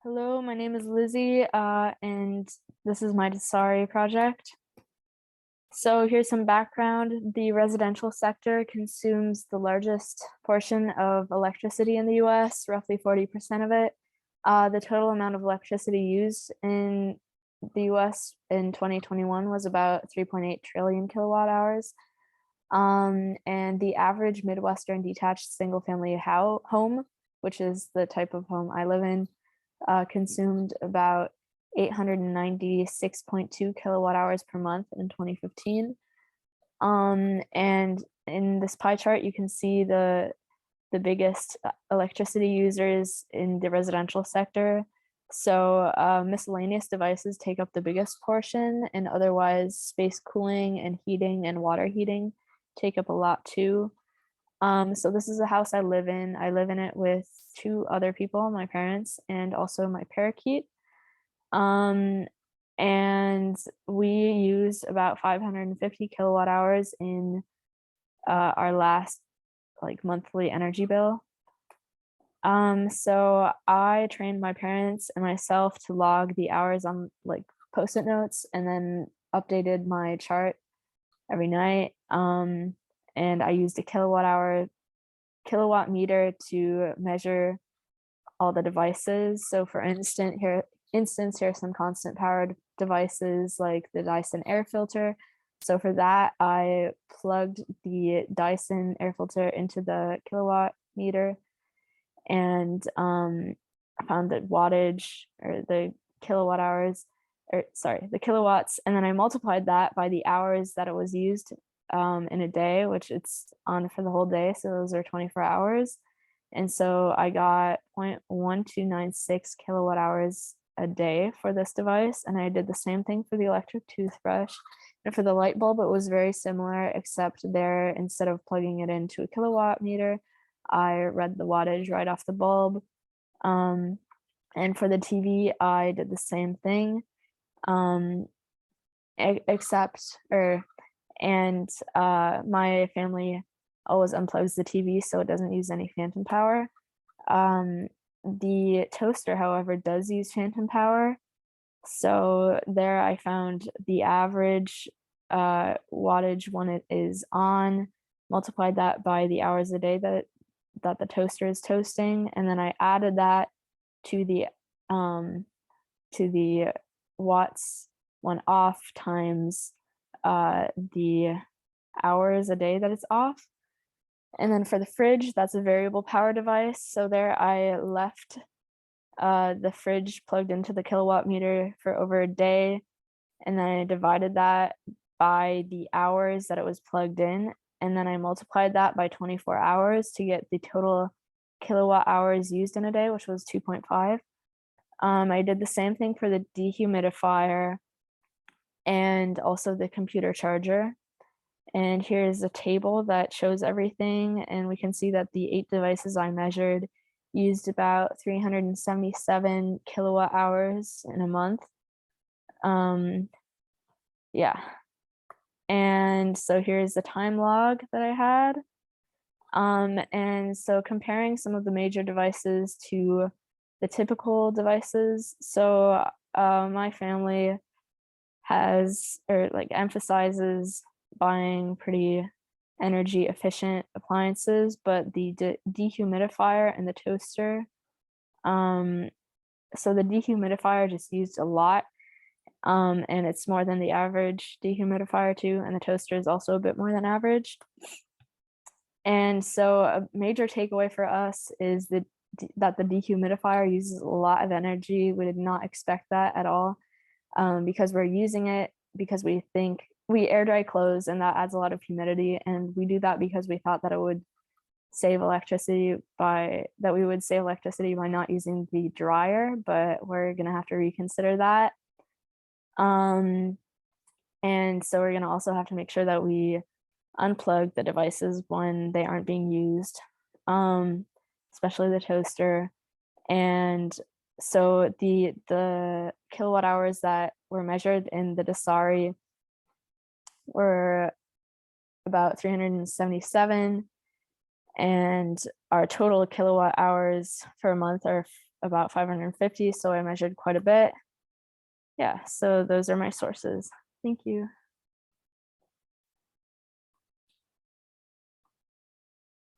Hello, my name is Lizzie, and this is my Dsari project. So here's some background. The residential sector consumes the largest portion of electricity in the US, roughly 40% of it. The total amount of electricity used in the US in 2021 was about 3.8 trillion kilowatt hours. And the average Midwestern detached single family home, which is the type of home I live in, consumed about 896.2 kilowatt hours per month in 2015. And in this pie chart, you can see the biggest electricity users in the residential sector. So miscellaneous devices take up the biggest portion, and otherwise space cooling and heating and water heating take up a lot too. So this is a house I live in. I live in it with two other people, my parents, and also my parakeet. And we used about 550 kilowatt hours in our last monthly energy bill. So I trained my parents and myself to log the hours on post-it notes and then updated my chart every night. And I used a kilowatt meter to measure all the devices. So for instance, here are some constant powered devices like the Dyson air filter. So for that, I plugged the Dyson air filter into the kilowatt meter and I found the wattage, or the kilowatt hours, the kilowatts, and then I multiplied that by the hours that it was used in a day, which it's on for the whole day. So those are 24 hours. And so I got 0.1296 kilowatt hours a day for this device. And I did the same thing for the electric toothbrush. And for the light bulb, it was very similar, except there, instead of plugging it into a kilowatt meter, I read the wattage right off the bulb. And for the TV, I did the same thing, my family always unplugs the TV so it doesn't use any phantom power. The toaster, however, does use phantom power. So there I found the average wattage when it is on, multiplied that by the hours a day that the toaster is toasting, and then I added that to the watts when off times the hours a day that it's off. And then for the fridge, that's a variable power device. So there I left the fridge plugged into the kilowatt meter for over a day, and then I divided that by the hours that it was plugged in, and then I multiplied that by 24 hours to get the total kilowatt hours used in a day, which was 2.5. I did the same thing for the dehumidifier and also the computer charger. And here's a table that shows everything, and we can see that the 8 devices I measured used about 377 kilowatt hours in a month. Yeah. And so here's the time log that I had. And so comparing some of the major devices to the typical devices. So my family emphasizes buying pretty energy efficient appliances, but the dehumidifier and the toaster, so the dehumidifier just used a lot, and it's more than the average dehumidifier too, and the toaster is also a bit more than average. And so a major takeaway for us is that the dehumidifier uses a lot of energy. We did not expect that at all, because we're using it because we think we air dry clothes and that adds a lot of humidity, and we do that because we thought that we would save electricity by not using the dryer, but we're gonna have to reconsider that. And so we're gonna also have to make sure that we unplug the devices when they aren't being used, especially the toaster. And so the kilowatt hours that were measured in the Dsari were about 377, and our total kilowatt hours per month are about 550, so I measured quite a bit. Yeah, so those are my sources. Thank you.